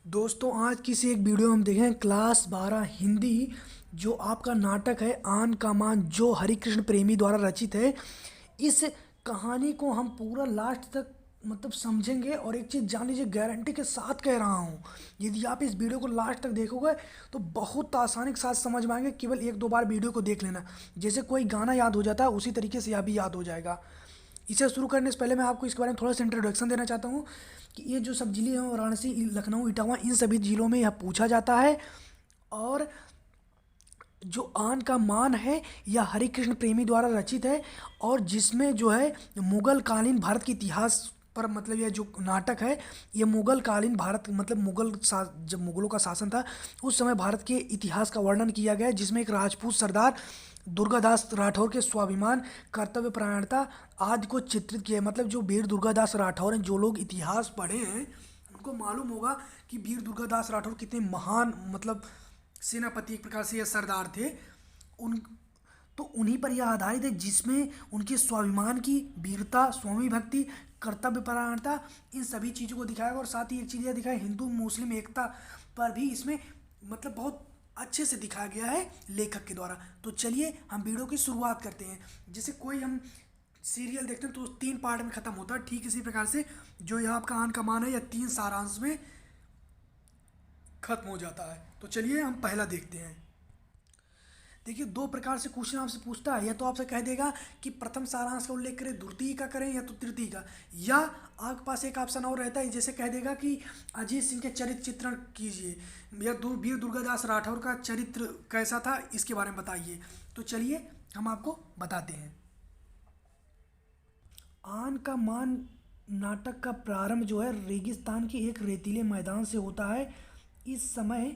दोस्तों आज किसी एक वीडियो हम देखें क्लास 12 हिंदी। जो आपका नाटक है आन का मान, जो हरिकृष्ण प्रेमी द्वारा रचित है। इस कहानी को हम पूरा लास्ट तक समझेंगे। और एक चीज़ जान लीजिए, गारंटी के साथ कह रहा हूँ, यदि आप इस वीडियो को लास्ट तक देखोगे तो बहुत आसानी के साथ समझ में आएंगे। केवल एक दो बार वीडियो को देख लेना, जैसे कोई गाना याद हो जाता है उसी तरीके से यह भी याद हो जाएगा। इसे शुरू करने से पहले मैं आपको इसके बारे में थोड़ा सा इंट्रोडक्शन देना चाहता हूँ कि ये जो सब जिले हैं, वाराणसी, लखनऊ, इटावा, इन सभी जिलों में यह पूछा जाता है। और जो आन का मान है यह हरिकृष्ण प्रेमी द्वारा रचित है। और जिसमें जो है मुगल कालीन भारत के इतिहास पर, यह जो नाटक है ये मुगल कालीन भारत, जब मुगलों का शासन था उस समय भारत के इतिहास का वर्णन किया गया है। जिसमें एक राजपूत सरदार दुर्गादास राठौर के स्वाभिमान, कर्तव्य परायणता आदि को चित्रित किया है। जो वीर दुर्गादास राठौर हैं, जो लोग इतिहास पढ़े हैं उनको मालूम होगा कि वीर दुर्गादास राठौर कितने महान सेनापति एक प्रकार से यह सरदार थे। उन तो उन्हीं पर यह आधारित है, जिसमें उनके स्वाभिमान की, वीरता, स्वामी भक्ति, कर्तव्य परायणता, इन सभी चीज़ों को दिखाया। और साथ ही एक चीज़ यह दिखाया, हिंदू मुस्लिम एकता पर भी इसमें बहुत अच्छे से दिखाया गया है लेखक के द्वारा। तो चलिए हम वीडियो की शुरुआत करते हैं। जैसे कोई हम सीरियल देखते हैं तो 3 पार्ट में ख़त्म होता है, ठीक इसी प्रकार से जो यह आपका आन का मान है यह 3 सारांश में खत्म हो जाता है। तो चलिए हम पहला देखते हैं। देखिए, 2 प्रकार से क्वेश्चन आपसे पूछता है। या तो आपसे कह देगा कि प्रथम सारांश का उल्लेख करें, द्वितीय का करें या तो तृतीय का। या आपके पास एक ऑप्शन और रहता है, जैसे कह देगा कि अजीत सिंह के चरित्र चित्रण कीजिए, या वीर दुर्गादास राठौर का चरित्र कैसा था इसके बारे में बताइए। तो चलिए हम आपको बताते हैं। आन का मान नाटक का प्रारंभ जो है रेगिस्तान के एक रेतीले मैदान से होता है। इस समय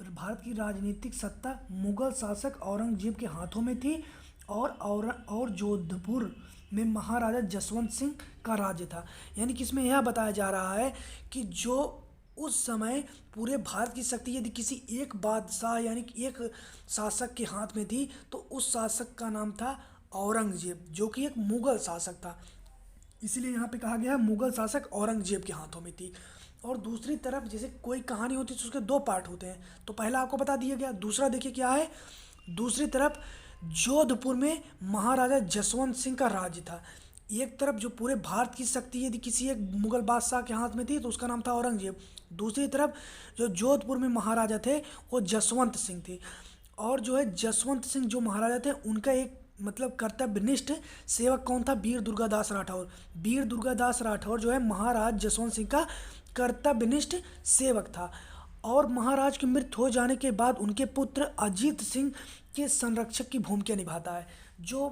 भारत की राजनीतिक सत्ता मुगल शासक औरंगजेब के हाथों में थी। और जोधपुर में महाराजा जसवंत सिंह का राज्य था। यानी कि इसमें यह बताया जा रहा है कि जो उस समय पूरे भारत की शक्ति यदि किसी एक बादशाह यानी कि एक शासक के हाथ में थी, तो उस शासक का नाम था औरंगजेब, जो कि एक मुगल शासक था। इसीलिए यहाँ पे कहा गया है मुगल शासक औरंगजेब के हाथों में थी। और दूसरी तरफ जैसे कोई कहानी होती है तो उसके 2 पार्ट होते हैं, तो पहला आपको बता दिया गया। दूसरा देखिए क्या है, दूसरी तरफ जोधपुर में महाराजा जसवंत सिंह का राज्य था। एक तरफ जो पूरे भारत की शक्ति यदि किसी एक मुगल बादशाह के हाथ में थी तो उसका नाम था औरंगजेब। दूसरी तरफ जो जोधपुर में महाराजा थे वो जसवंत सिंह थे। और जो है जसवंत सिंह जो महाराजा थे उनका एक कर्तव्यनिष्ठ सेवक कौन था, वीर दुर्गादास राठौर। वीर दुर्गादास राठौर जो है महाराज जसवंत सिंह का कर्तव्यनिष्ठ सेवक था। और महाराज की मृत्यु हो जाने के बाद उनके पुत्र अजीत सिंह के संरक्षक की भूमिका निभाता है। जो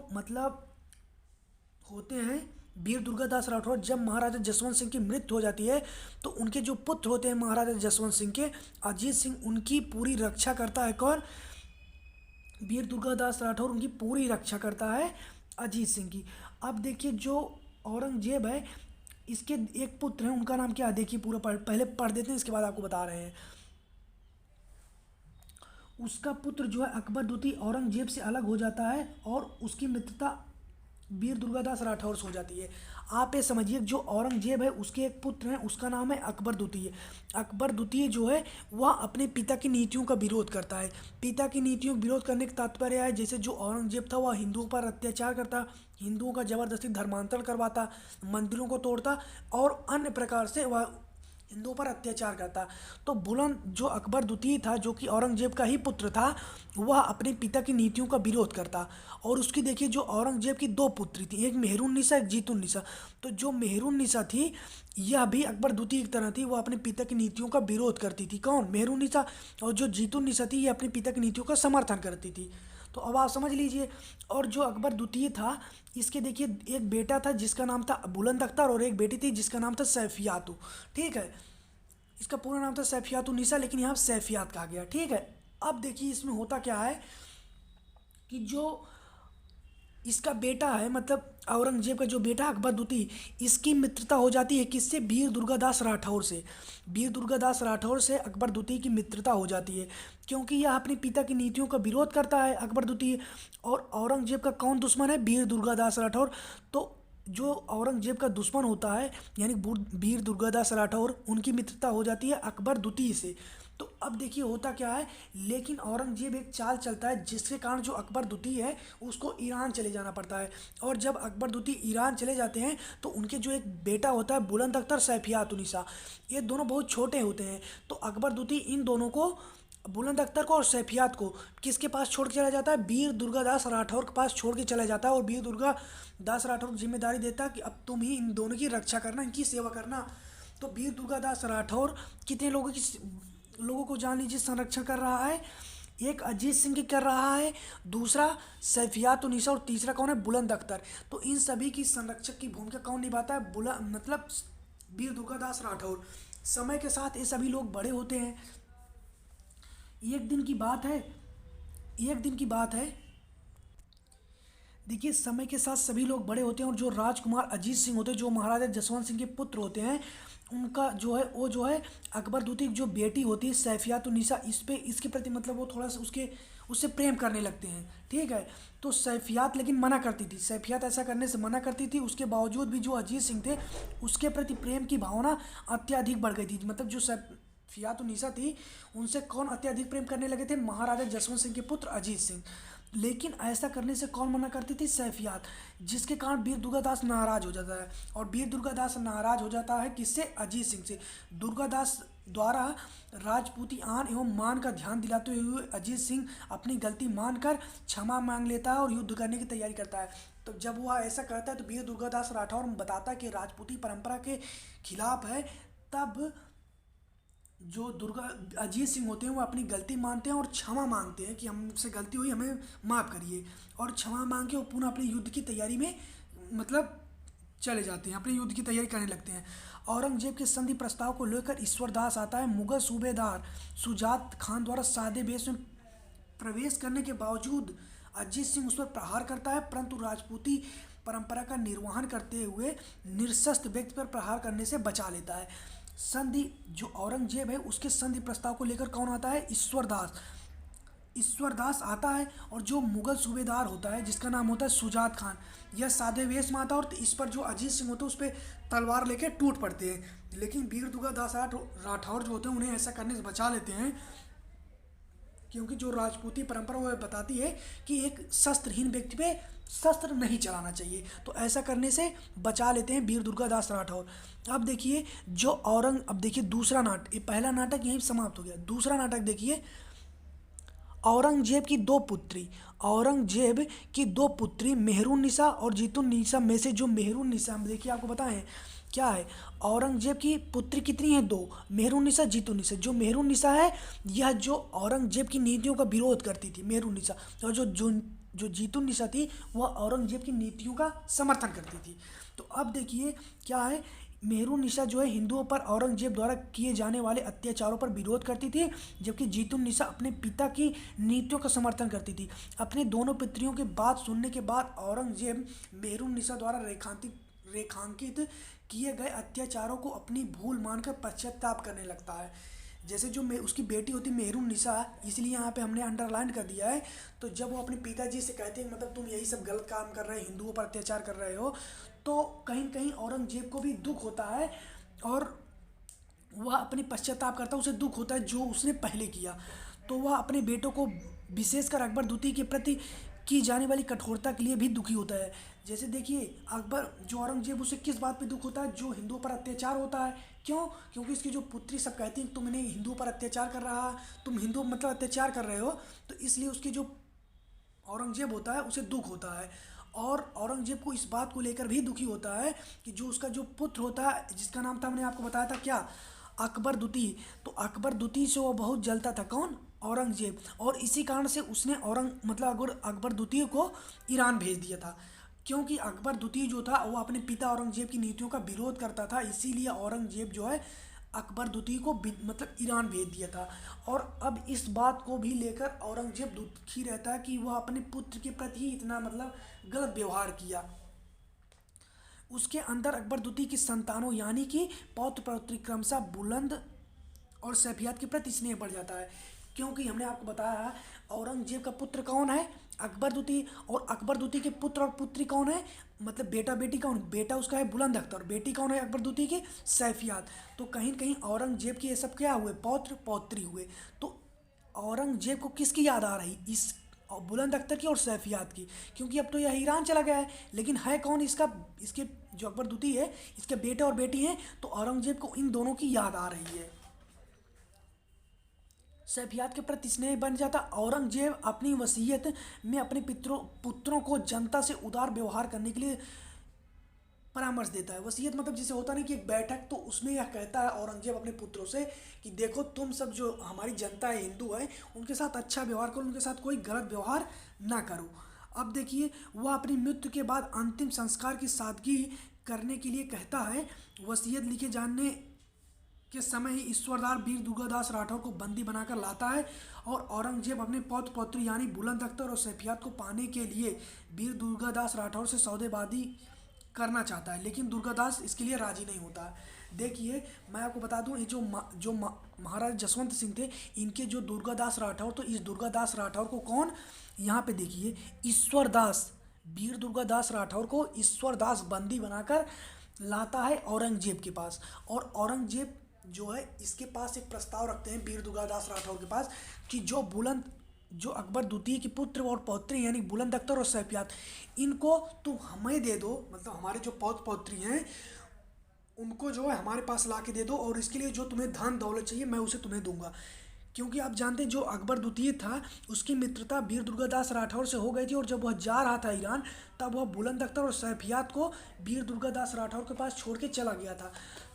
होते हैं वीर दुर्गादास राठौर, जब महाराजा जसवंत सिंह की मृत्यु हो जाती है तो उनके जो पुत्र होते हैं महाराजा जसवंत सिंह के, अजीत सिंह, उनकी पूरी रक्षा करता है। कौन? वीर दुर्गादास राठौर उनकी पूरी रक्षा करता है अजीत सिंह की। अब देखिए जो औरंगजेब है इसके एक पुत्र हैं, उनका नाम क्या है देखिए, पूरा पहले पढ़ देते हैं, इसके बाद आपको बता रहे हैं। उसका पुत्र जो है अकबर द्वितीय औरंगजेब से अलग हो जाता है और उसकी मित्रता वीर दुर्गादास राठौर से हो जाती है। आप ये समझिए जो औरंगजेब है उसके एक पुत्र हैं, उसका नाम है अकबर द्वितीय। अकबर द्वितीय जो है वह अपने पिता की नीतियों का विरोध करता है। पिता की नीतियों का विरोध करने का तात्पर्य है, जैसे जो औरंगजेब था वह हिंदुओं पर अत्याचार करता, हिंदुओं का जबरदस्ती धर्मांतरण करवाता, मंदिरों को तोड़ता और अन्य प्रकार से वह हिंदुओं पर अत्याचार करता। तो बुलंद जो अकबर द्वितीय था, जो कि औरंगजेब का ही पुत्र था, वह अपने पिता की नीतियों का विरोध करता। और उसकी देखिए जो औरंगजेब की 2 पुत्री थी, एक मेहरुन्निसा, एक जीतुन्निसा। तो जो मेहरुन्निसा थी यह भी अकबर द्वितीय की तरह थी, वह अपने पिता की नीतियों का विरोध करती थी। कौन? मेहरुन्निसा। और जो जीतुन्निसा थी ये अपने पिता की नीतियों का समर्थन करती थी। तो अब आप समझ लीजिए। और जो अकबर द्वितीय था इसके देखिए एक बेटा था जिसका नाम था बुलंद अख्तर, और एक बेटी थी जिसका नाम था सैफियातु। ठीक है, इसका पूरा नाम था सैफियातु निसा, लेकिन यहाँ सैफियात कहा गया। ठीक है, अब देखिए इसमें होता क्या है कि जो इसका बेटा है, औरंगजेब का जो बेटा अकबर द्वितीय, इसकी मित्रता हो जाती है किससे? वीर दुर्गादास राठौर से। वीर दुर्गादास राठौर से अकबर द्वितीय की मित्रता हो जाती है, क्योंकि यह अपने पिता की नीतियों का विरोध करता है अकबर द्वितीय। और औरंगजेब का कौन दुश्मन है? वीर दुर्गादास राठौर। तो जो औरंगजेब का दुश्मन होता है यानी वीर दुर्गादास राठौर, उनकी मित्रता हो जाती है अकबर द्वितीय से। तो अब देखिए होता क्या है, लेकिन औरंगजेब एक चाल चलता है जिसके कारण जो अकबर द्वितीय है उसको ईरान चले जाना पड़ता है। और जब अकबर द्वितीय ईरान चले जाते हैं तो उनके जो एक बेटा होता है बुलंद अख्तर सैफियातुन्निसा, ये दोनों बहुत छोटे होते हैं। तो अकबर द्वितीय इन दोनों को, बुलंद अख्तर को और सैफियात को, किसके पास छोड़ के चला जाता है, वीर दुर्गादास राठौर के पास छोड़ के चला जाता है। और वीर दुर्गादास राठौर को जिम्मेदारी देता है कि अब तुम ही इन दोनों की रक्षा करना, इनकी सेवा करना। तो वीर दुर्गादास राठौर कितने लोगों को जान लीजिए संरक्षण कर रहा है, एक अजीत सिंह की कर रहा है, दूसरा सैफियातुन्निसा और तीसरा कौन है, बुलंद अख्तर। तो इन सभी की संरक्षक की भूमिका कौन निभाता है, बुलंद मतलब वीर दुर्गादास राठौर। समय के साथ ये सभी लोग बड़े होते हैं। एक दिन की बात है, एक दिन की बात है, देखिए समय के साथ सभी लोग बड़े होते हैं और जो राजकुमार अजीत सिंह होते हैं जो महाराजा जसवंत सिंह के पुत्र होते हैं, उनका जो है वो जो है अकबर द्वितीय की जो बेटी होती है सैफियातुन्निसा, इस पे इसके प्रति मतलब वो थोड़ा सा उससे प्रेम करने लगते हैं। ठीक है। तो सैफियात लेकिन मना करती थी, सैफियात ऐसा करने से मना करती थी। उसके बावजूद भी जो अजीत सिंह थे उसके प्रति प्रेम की भावना अत्यधिक बढ़ गई थी। मतलब जो सैफियातुन्निसा थी उनसे कौन अत्यधिक प्रेम करने लगे थे, महाराजा जसवंत सिंह के पुत्र अजीत सिंह। लेकिन ऐसा करने से कौन मना करती थी, सैफियात, जिसके कारण वीर दुर्गादास नाराज हो जाता है। और वीर दुर्गादास नाराज हो जाता है किससे, अजीत सिंह से। दुर्गादास द्वारा राजपूती आन एवं मान का ध्यान दिलाते हुए अजीत सिंह अपनी गलती मानकर क्षमा मांग लेता है और युद्ध करने की तैयारी करता है। तो जब वह ऐसा करता है तो वीर दुर्गादास राठौर बताता है कि राजपूती परंपरा के खिलाफ है। तब जो दुर्गा अजीत सिंह होते हैं वो अपनी गलती मानते हैं और क्षमा मांगते हैं कि हमसे गलती हुई, हमें माफ़ करिए। और क्षमा मांग के वो पुनः अपनी युद्ध की तैयारी में मतलब चले जाते हैं, अपनी युद्ध की तैयारी करने लगते हैं। औरंगजेब के संधि प्रस्ताव को लेकर ईश्वरदास आता है। मुगल सूबेदार सुजात खान द्वारा सादे वेश में प्रवेश करने के बावजूद अजीत सिंह उस पर प्रहार करता है, परंतु राजपूती परंपरा का निर्वहन करते हुए निरस्त्र व्यक्ति पर प्रहार करने से बचा लेता है। संधि जो औरंगजेब है उसके संधि प्रस्ताव को लेकर कौन आता है, ईश्वरदास। ईश्वरदास आता है और जो मुगल सूबेदार होता है जिसका नाम होता है सुजात खान, यह सादे वेश में आता है और इस पर जो अजीत सिंह होते हैं उस पर तलवार लेके टूट पड़ते हैं। लेकिन वीर दुर्गादास राठौर जो होते हैं उन्हें ऐसा करने से बचा लेते हैं, क्योंकि जो राजपूती परंपरा वो बताती है कि एक शस्त्रहीन व्यक्ति पे शस्त्र नहीं चलाना चाहिए। तो ऐसा करने से बचा लेते हैं वीर दुर्गादास राठौर। अब देखिए जो अब देखिए दूसरा नाटक, ये पहला नाटक यहीं समाप्त हो गया। दूसरा नाटक देखिए, औरंगजेब की दो पुत्री। औरंगजेब की दो पुत्री मेहरुन्निसा और जीतुन्निसा में से जो मेहरुन्निसा, देखिए आपको बताएं क्या है, औरंगजेब की पुत्री कितनी है, दो, मेहरुन्निसा जीतुन्निसा। जो मेहरुन्निसा है यह जो औरंगजेब की नीतियों का विरोध करती थी मेहरुन्निसा, और जो जीतुन्निसा थी वह औरंगजेब की नीतियों का समर्थन करती थी। तो अब देखिए क्या है, मेहरुन्निसा जो है हिंदुओं पर औरंगजेब द्वारा किए जाने वाले अत्याचारों पर विरोध करती थी, जबकि जीतुन्निसा अपने पिता की नीतियों का समर्थन करती थी। अपने दोनों पुत्रियों की बात सुनने के बाद औरंगजेब मेहरुन्निसा द्वारा रेखांकित किए गए अत्याचारों को अपनी भूल मानकर पश्चाताप करने लगता है। जैसे जो उसकी बेटी होती मेहरुन्निसा, इसलिए यहाँ पे हमने अंडरलाइन कर दिया है। तो जब वो अपने पिताजी से कहते हैं मतलब तुम यही सब गलत काम कर रहे हो, हिंदुओं पर अत्याचार कर रहे हो, तो कहीं कहीं औरंगजेब को भी दुख होता है और वह अपने पश्चाताप करता है, उसे दुख होता है जो उसने पहले किया। तो वह अपने बेटों को विशेषकर अकबर द्वितीय के प्रति की जाने वाली कठोरता के लिए भी दुखी होता है। जैसे देखिए अकबर जो औरंगजेब, उसे किस बात पे दुख होता है, जो हिंदुओं पर अत्याचार होता है। क्यों? क्योंकि इसकी जो पुत्री सब कहती हैं तुम इन्हें हिंदुओं पर अत्याचार कर रहा है, तुम हिंदू मतलब अत्याचार कर रहे हो। तो इसलिए उसकी जो औरंगजेब होता है उसे दुख होता है। और औरंगजेब को इस बात को लेकर भी दुखी होता है कि जो उसका जो पुत्र होता है जिसका नाम था, हमने आपको बताया था क्या, अकबर द्वितीय। तो अकबर द्वितीय से वो बहुत जलता था, कौन, औरंगजेब। और इसी कारण से उसने अकबर द्वितीय को ईरान भेज दिया था, क्योंकि अकबर द्वितीय जो था वो अपने पिता औरंगजेब की नीतियों का विरोध करता था। इसीलिए औरंगजेब जो है अकबर द्वितीय को मतलब ईरान भेज दिया था। और अब इस बात को भी लेकर औरंगजेब दुखी रहता है कि वह अपने पुत्र के प्रति ही इतना मतलब गलत व्यवहार किया। उसके अंदर अकबर द्वितीय की संतानों यानी कि पौत्र पौत्री क्रमशः बुलंद और सैफियात के प्रति स्नेह बढ़ जाता है, क्योंकि हमने आपको बताया औरंगजेब का पुत्र कौन है, अकबर द्वितीय, और अकबर द्वितीय के पुत्र और पुत्री कौन है, मतलब बेटा बेटी कौन, बेटा उसका है बुलंद अख्तर, बेटी कौन है अकबर द्वितीय की, सैफियात। तो कहीं न कहीं औरंगजेब के ये सब क्या हुए, पौत्र पौत्री हुए। तो औरंगजेब को किसकी याद आ रही, इस बुलंद अख्तर की और सैफियात की, क्योंकि अब तो यह ईरान चला गया है, लेकिन है कौन इसका, इसके जो अकबर द्वितीय है इसके बेटे और बेटी हैं, तो औरंगजेब को इन दोनों की याद आ रही है। सैफियात के प्रति स्नेह बन जाता। औरंगजेब अपनी वसीयत में अपने पितरों पुत्रों को जनता से उदार व्यवहार करने के लिए परामर्श देता है। वसीयत मतलब जैसे होता नहीं कि एक बैठक, तो उसमें यह कहता है औरंगजेब अपने पुत्रों से कि देखो तुम सब जो हमारी जनता है, हिंदू है, उनके साथ अच्छा व्यवहार करो, उनके साथ कोई गलत व्यवहार ना करो। अब देखिए वह अपनी मृत्यु के बाद अंतिम संस्कार की सादगी करने के लिए कहता है। वसीयत लिखे जाने के समय ही ईश्वरदार वीर दुर्गादास राठौर को बंदी बनाकर लाता है, और औरंगजेब अपने पौत्र पौत्री यानी बुलंद अख्तर और सैफियात को पाने के लिए वीर दुर्गादास राठौर से सौदेबाजी करना चाहता है, लेकिन दुर्गादास इसके लिए राजी नहीं होता है। देखिए मैं आपको बता दूं, ये महाराज जसवंत सिंह थे, इनके जो दुर्गादास राठौर, तो इस दुर्गादास राठौर को कौन, यहाँ पे देखिए ईश्वरदास, वीर दुर्गादास राठौर को ईश्वरदास बंदी बनाकर लाता है औरंगजेब के पास। और औरंगजेब जो है इसके पास एक प्रस्ताव रखते हैं वीर दुर्गादास राठौर के पास, कि जो अकबर द्वितीय के पुत्र और पौत्री यानी बुलंद अख्तर और सैफियात, इनको तुम हमें दे दो, मतलब हमारे जो पौत्र पौत्री हैं उनको जो है हमारे पास ला के दे दो, और इसके लिए जो तुम्हें धन दौलत चाहिए मैं उसे तुम्हें दूंगा। क्योंकि आप जानते हैं जो अकबर द्वितीय था उसकी मित्रता वीर दुर्गादास राठौर से हो गई थी, और जब वह जा रहा था ईरान तब वह बुलंद अख्तर और सैफियात को वीर दुर्गादास राठौर के पास छोड़ के चला गया था।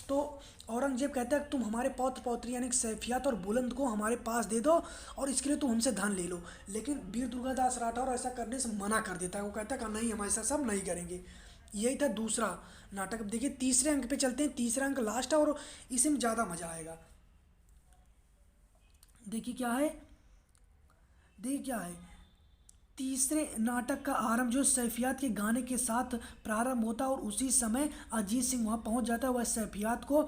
तो औरंगजेब कहता है कि तुम हमारे पौत्र पौत्री यानी सैफियात और बुलंद को हमारे पास दे दो, और इसके लिए तुम हमसे धन ले लो। लेकिन वीर दुर्गादास राठौर ऐसा करने से मना कर देता है, वो कहता है कि नहीं हम ऐसा सब नहीं करेंगे। यही था दूसरा नाटक। अब देखिए तीसरे अंक पे चलते हैं, तीसरा अंक लास्ट है और इसी में ज़्यादा मज़ा आएगा। देखिए क्या है, देखिए क्या है, तीसरे नाटक का आरंभ जो सैफियात के गाने के साथ प्रारंभ होता है, और उसी समय अजीत सिंह वहाँ पहुँच जाता है। वह सैफियात को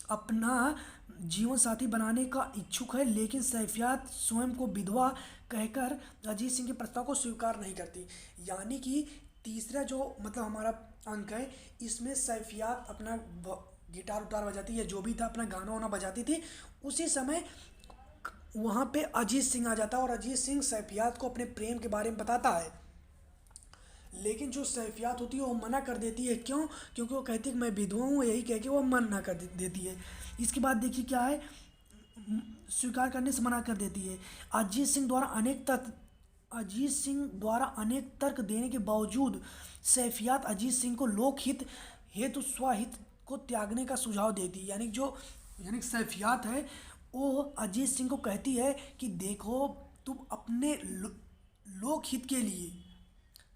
अपना जीवन साथी बनाने का इच्छुक है, लेकिन सैफियात स्वयं को विधवा कहकर अजीत सिंह के प्रस्ताव को स्वीकार नहीं करती। यानी कि तीसरा जो मतलब हमारा अंक है, इसमें सैफियात अपना गिटार उटार बजाती है, जो भी था अपना गाना वाना बजाती थी। उसी समय वहाँ पे अजीत सिंह आ जाता है, और अजीत सिंह सैफियात को अपने प्रेम के बारे में बताता है। लेकिन जो सैफियात होती है वो मना कर देती है। क्यों? क्योंकि वो कहती है कि मैं विधवा हूँ, यही कह के वो मना कर देती है। इसके बाद देखिए क्या है, स्वीकार करने से मना कर देती है। अजीत सिंह द्वारा अनेक तर्क देने के बावजूद सैफियात अजीत सिंह को लोकहित हेतु स्वहित को त्यागने का सुझाव देती है। यानी सैफियात है वो अजीत सिंह को कहती है कि देखो तुम अपने लोकहित के लिए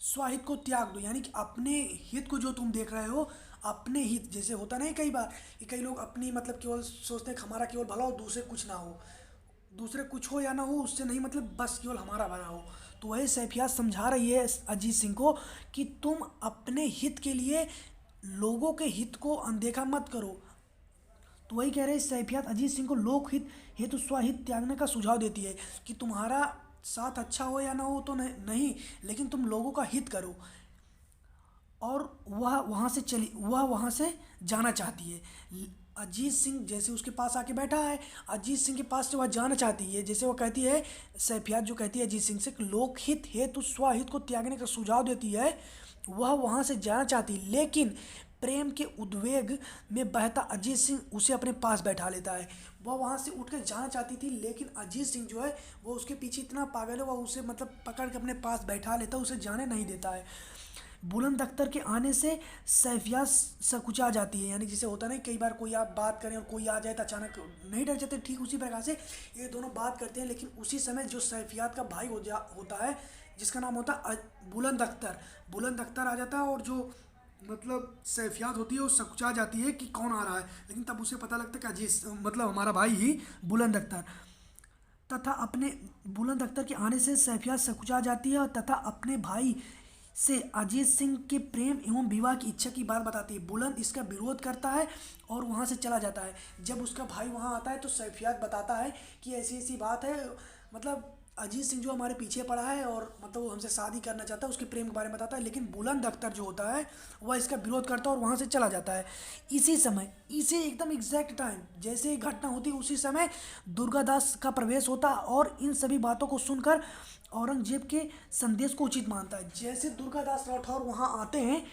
स्वहित को त्याग दो, यानी कि अपने हित को जो तुम देख रहे हो, अपने हित जैसे होता नहीं कई बार कि कई लोग अपनी मतलब केवल सोचते हैं कि हमारा केवल भला हो, दूसरे कुछ ना हो, दूसरे कुछ हो या ना हो उससे नहीं, मतलब बस केवल हमारा भला हो। तो वही सैफियात समझा रही है अजीत सिंह को कि तुम अपने हित के लिए लोगों के हित को अनदेखा मत करो। तो वही कह रहे हैं सैफियात अजीत सिंह को लोकहित हेतु स्वहित त्यागने का सुझाव देती है कि तुम्हारा साथ अच्छा हो या ना हो तो नहीं, लेकिन तुम लोगों का हित करो। और वह वहाँ से जाना चाहती है। अजीत सिंह जैसे उसके पास आके बैठा है, अजीत सिंह के पास से वह जाना चाहती है, जैसे वो कहती है सैफियात जो कहती है अजीत सिंह से लोकहित हेतु स्वहित को त्यागने का सुझाव देती है, वह वहाँ से जाना चाहती है। लेकिन प्रेम के उद्वेग में बहता अजीत सिंह उसे अपने पास बैठा लेता है। वह वहाँ से उठ कर जाना चाहती थी, लेकिन अजीत सिंह जो है वो उसके पीछे इतना पागल है, वह उसे मतलब पकड़ के अपने पास बैठा लेता है, उसे जाने नहीं देता है। बुलंद अख्तर के आने से सैफियात सकुचा जाती है। यानी जैसे होता नहीं कई बार कोई आप बात करें और कोई आ जाए तो अचानक नहीं डर जाते, ठीक उसी प्रकार से ये दोनों बात करते हैं। लेकिन उसी समय जो सैफियात का भाई होता है जिसका नाम होता है बुलंद अख्तर आ जाता है, और जो मतलब सैफियात होती है वो सकुचा जाती है कि कौन आ रहा है। लेकिन तब उसे पता लगता है कि अजीत मतलब हमारा भाई ही बुलंद अख्तर तथा अपने बुलंद अख्तर के आने से सैफियात सकुचा जाती है, और तथा अपने भाई से अजीत सिंह के प्रेम एवं विवाह की इच्छा की बात बताती है। बुलंद इसका विरोध करता है और वहाँ से चला जाता है। जब उसका भाई वहाँ आता है तो सैफियात बताता है कि ऐसी ऐसी बात है, मतलब अजीत सिंह जो हमारे पीछे पड़ा है और मतलब वो हमसे शादी करना चाहता है, उसके प्रेम के बारे में बताता है, लेकिन बुलंद अख्तर जो होता है वह इसका विरोध करता है और वहाँ से चला जाता है। इसी समय, इसे एकदम एग्जैक्ट टाइम जैसे ही घटना होती है उसी समय दुर्गादास का प्रवेश होता है और इन सभी बातों को सुनकर औरंगजेब के संदेश को उचित मानता है। जैसे दुर्गादास राठौर वहाँ आते हैं,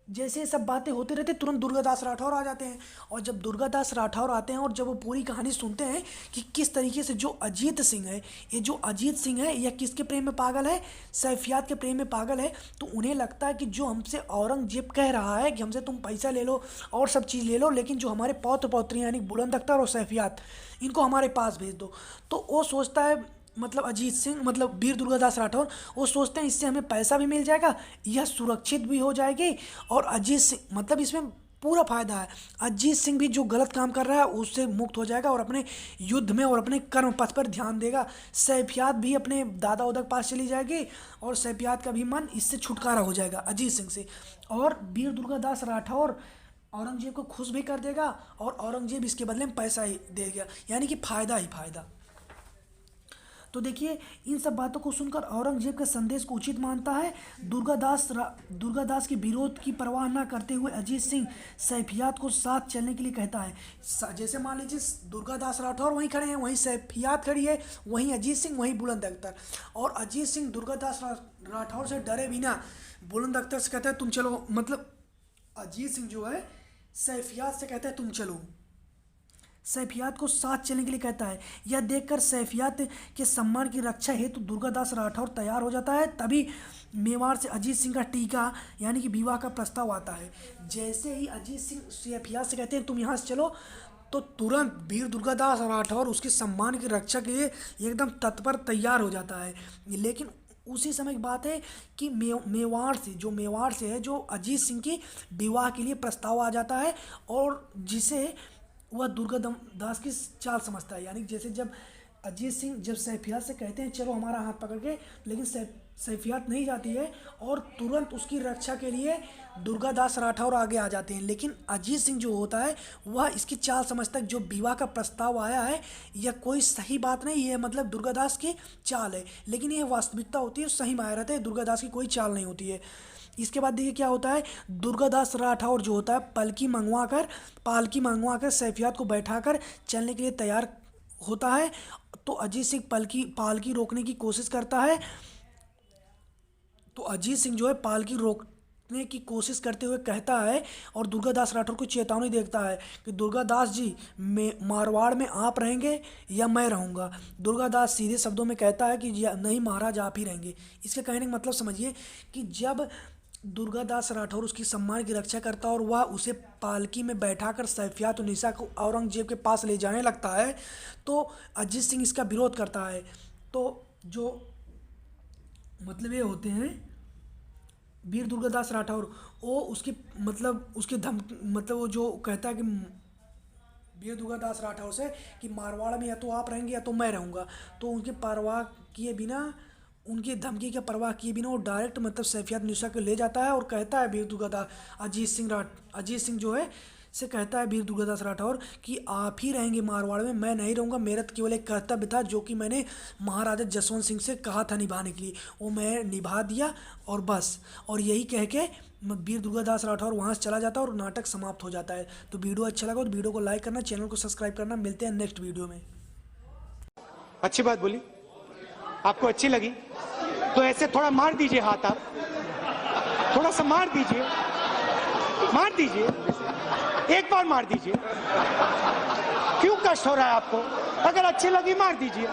जैसे ये सब बातें होती रहती तुरंत दुर्गादास राठौर आ जाते हैं। और जब दुर्गादास राठौर आते हैं और जब वो पूरी कहानी सुनते हैं कि किस तरीके से जो अजीत सिंह है, ये जो अजीत सिंह है यह किसके प्रेम में पागल है, सैफियात के प्रेम में पागल है, तो उन्हें लगता है कि जो हमसे औरंगजेब कह रहा है कि हमसे तुम पैसा ले लो और सब चीज़ ले लो, लेकिन जो हमारे पौत्र पौत्रियाँ यानी बुलंद अख्तर और सैफियात, इनको हमारे पास भेज दो। तो वो सोचता है, मतलब अजीत सिंह मतलब वीर दुर्गादास राठौर, वो सोचते हैं इससे हमें पैसा भी मिल जाएगा, यह सुरक्षित भी हो जाएगी और अजीत सिंह मतलब इसमें पूरा फायदा है। अजीत सिंह भी जो गलत काम कर रहा है उससे मुक्त हो जाएगा और अपने युद्ध में और अपने कर्म पथ पर ध्यान देगा। सैफियात भी अपने दादा उदा के पास चली जाएगी और सैफियात का भी मन इससे छुटकारा हो जाएगा अजीत सिंह से। और वीर दुर्गादास राठौर औरंगजेब को खुश भी कर देगा और औरंगजेब इसके बदले में पैसा ही देगा, यानी कि फ़ायदा ही फ़ायदा। तो देखिए, इन सब बातों को सुनकर औरंगजेब के संदेश को उचित मानता है। दुर्गादास के विरोध की परवाह न करते हुए अजीत सिंह सैफियात को साथ चलने के लिए कहता है। जैसे मान लीजिए दुर्गादास राठौर वहीं खड़े हैं, वहीं सैफियात खड़ी है, वहीं अजीत सिंह, वहीं बुलंद अख्तर। और अजीत सिंह दुर्गादास राठौर से डरे बिना बुलंद अख्तर से कहता है तुम चलो, मतलब अजीत सिंह जो है सैफियात से कहता है तुम चलो, सैफियात को साथ चलने के लिए कहता है। यह देखकर सैफियात के सम्मान की रक्षा हेतु दुर्गादास राठौर तैयार हो जाता है। तभी मेवाड़ से अजीत सिंह का टीका यानी कि विवाह का प्रस्ताव आता है। जैसे ही अजीत सिंह सैफियात से कहते हैं तुम यहाँ से चलो, तो तुरंत वीर दुर्गादास राठौर उसके सम्मान की रक्षा के लिए एकदम तत्पर तैयार हो जाता है। लेकिन उसी समय की बात है कि मेवाड़ से है जो अजीत सिंह की विवाह के लिए प्रस्ताव आ जाता है और जिसे वह दुर्गादास की चाल समझता है। यानी जैसे जब अजीत सिंह जब सैफियात से कहते हैं चलो हमारा हाथ पकड़ के, लेकिन सैफियात नहीं जाती है और तुरंत उसकी रक्षा के लिए दुर्गादास राठौर आगे आ जाते हैं। लेकिन अजीत सिंह जो होता है वह इसकी चाल समझता है, जो विवाह का प्रस्ताव आया है यह कोई सही बात नहीं है, मतलब दुर्गादास की चाल है, लेकिन यह वास्तविकता होती है, सही मायने रहता है, दुर्गादास की कोई चाल नहीं होती है। इसके बाद देखिए क्या होता है, दुर्गादास राठौर जो होता है पालकी मंगवा कर सैफियात को बैठाकर चलने के लिए तैयार होता है। तो अजीत सिंह पालकी रोकने की कोशिश करता है। तो अजीत सिंह जो है पालकी रोकने की कोशिश करते हुए कहता है और दुर्गादास राठौर को चेतावनी देता है कि दुर्गादास जी मारवाड़ में आप रहेंगे या मैं रहूँगा। दुर्गादास सीधे शब्दों में कहता है कि नहीं महाराज आप ही रहेंगे। इसके कहने का मतलब समझिए कि जब दुर्गादास राठौर उसकी सम्मान की रक्षा करता है और वह उसे पालकी में बैठाकर सैफियात और निशा को औरंगजेब के पास ले जाने लगता है, तो अजीत सिंह इसका विरोध करता है। तो जो मतलब ये होते हैं वीर दुर्गादास राठौर, वो उसकी मतलब उसके मतलब वो जो कहता है कि वीर दुर्गादास राठौर से कि मारवाड़ में या तो आप रहेंगे या तो मैं रहूँगा, तो उनकी परवाह किए बिना, उनकी धमकी की परवाह किए बिना वो डायरेक्ट मतलब सैफियात निशा को ले जाता है और कहता है वीर दुर्गादास अजीत सिंह जो है से कहता है वीर दुर्गादास राठौर कि आप ही रहेंगे मारवाड़ में, मैं नहीं रहूँगा, मेरा तो केवल एक कर्तव्य था जो कि मैंने महाराजा जसवंत सिंह से कहा था निभाने के लिए, वो मैं निभा दिया और बस। और यही कह के वीर दुर्गादास राठौर वहाँ से चला जाता है और नाटक समाप्त हो जाता है। तो वीडियो अच्छा लगा तो वीडियो को लाइक करना, चैनल को सब्सक्राइब करना। मिलते हैं नेक्स्ट वीडियो में। अच्छी बात बोली, आपको अच्छी लगी तो ऐसे थोड़ा मार दीजिए हाथ, आप थोड़ा सा मार दीजिए, एक बार मार दीजिए। क्यों कष्ट हो रहा है आपको? अगर अच्छी लगी मार दीजिए।